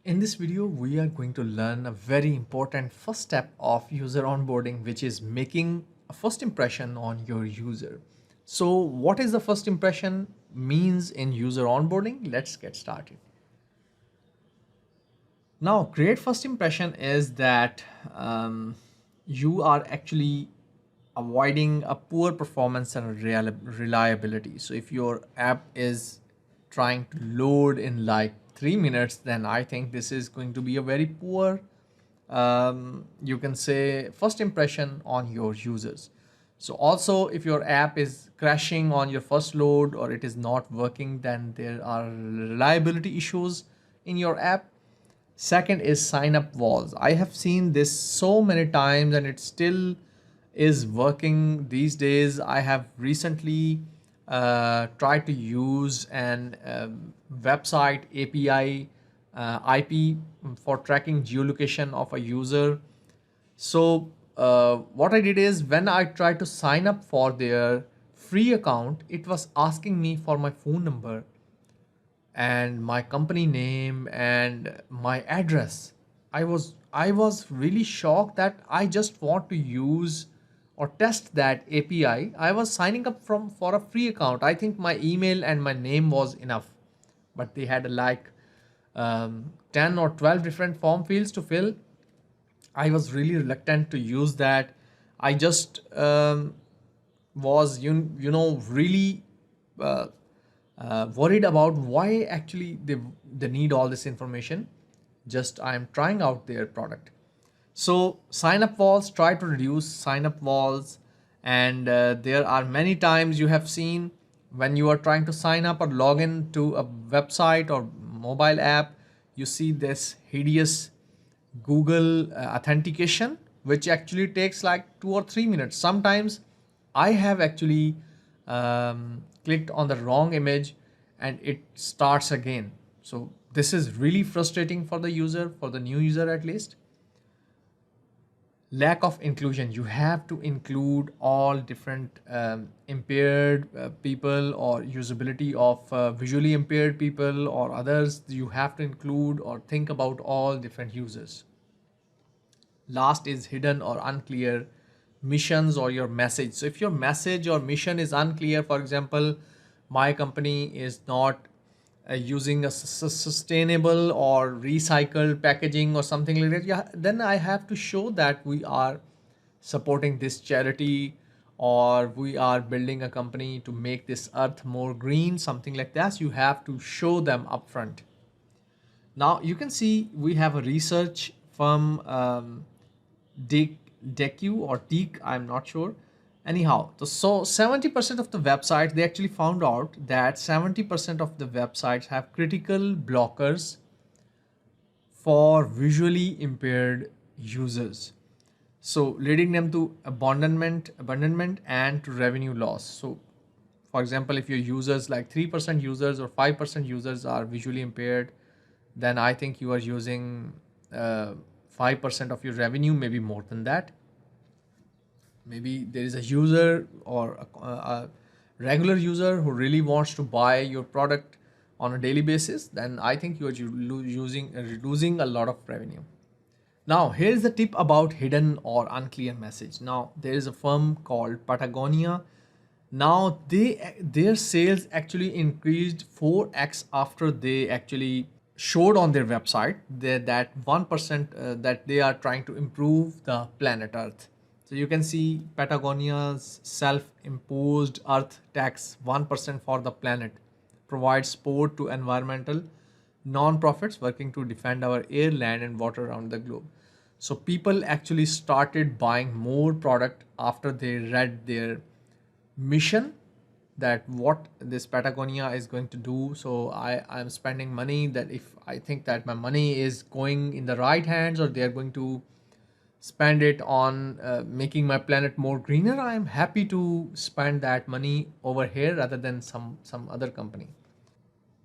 In this video, we are going to learn a very important first step of user onboarding, which is making a first impression on your user. So what is the first impression means in user onboarding? Let's get started. Now, great first impression is that you are actually avoiding a poor performance and reliability. So if your app is trying to load in like 3 minutes, then I think this is going to be a very poor, you can say, first impression on your users. So also if your app is crashing on your first load or it is not working, then there are reliability issues in your app. Second is sign up walls. I have seen this so many times and it still is working these days. I have recently tried to use an website API IP for tracking geolocation of a user. So what I did is when I tried to sign up for their free account, it was asking me for my phone number and my company name and my address. I was really shocked that I just want to use or test that API. I was signing up from for a free account. I think my email and my name was enough, but they had like 10 or 12 different form fields to fill. I was really reluctant to use that. I just was really uh, worried about why actually they need all this information. Just I'm trying out their product. So sign up walls, try to reduce sign up walls. And there are many times you have seen when you are trying to sign up or log in to a website or mobile app, you see this hideous Google authentication, which actually takes like 2 or 3 minutes. Sometimes I have actually clicked on the wrong image and it starts again. So this is really frustrating for the user, for the new user at least. Lack of inclusion. You have to include all different impaired people or usability of visually impaired people or others. You have to include or think about all different users. Last is hidden or unclear missions or your message. So if your message or mission is unclear, for example, my company is not using a sustainable or recycled packaging or something like that, yeah, then I have to show that we are supporting this charity or we are building a company to make this earth more green, something like that. You have to show them upfront. Now you can see we have a research firm, DEQ or DEEC, I'm not sure. Anyhow, so 70% of the websites, they actually found out that 70% of the websites have critical blockers for visually impaired users. So leading them to abandonment and to revenue loss. So for example, if your users like 3% users or 5% users are visually impaired, then I think you are using 5% of your revenue, maybe more than that. Maybe there is a user or a regular user who really wants to buy your product on a daily basis, then I think you are losing a lot of revenue. Now, here's the tip about hidden or unclear message. Now, there is a firm called Patagonia. Now, their sales actually increased 4x after they actually showed on their website that 1% that they are trying to improve the planet Earth. So you can see Patagonia's self-imposed Earth tax 1% for the planet provides support to environmental non-profits working to defend our air, land, and water around the globe. So people actually started buying more product after they read their mission, that what this Patagonia is going to do. So I'm spending money, that if I think that my money is going in the right hands or they're going to spend it on making my planet more greener, I'm happy to spend that money over here rather than some other company.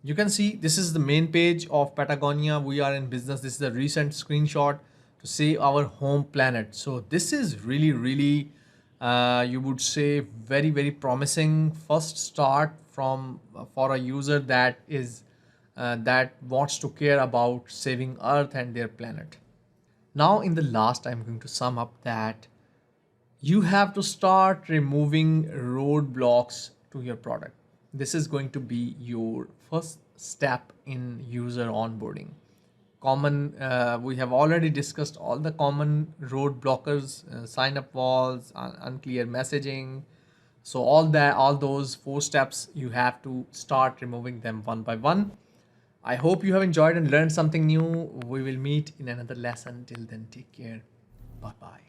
You can see this is the main page of Patagonia. We are in business. This is a recent screenshot to save our home planet. So this is really, you would say, very promising first start from for a user that is that wants to care about saving Earth and their planet. Now, in the last, I'm going to sum up that you have to start removing roadblocks to your product. This is going to be your first step in user onboarding. We have already discussed all the common road blockers, sign up walls, unclear messaging. So all those 4 steps, you have to start removing them one by one. I hope you have enjoyed and learned something new. We will meet in another lesson. Till then, take care. Bye bye.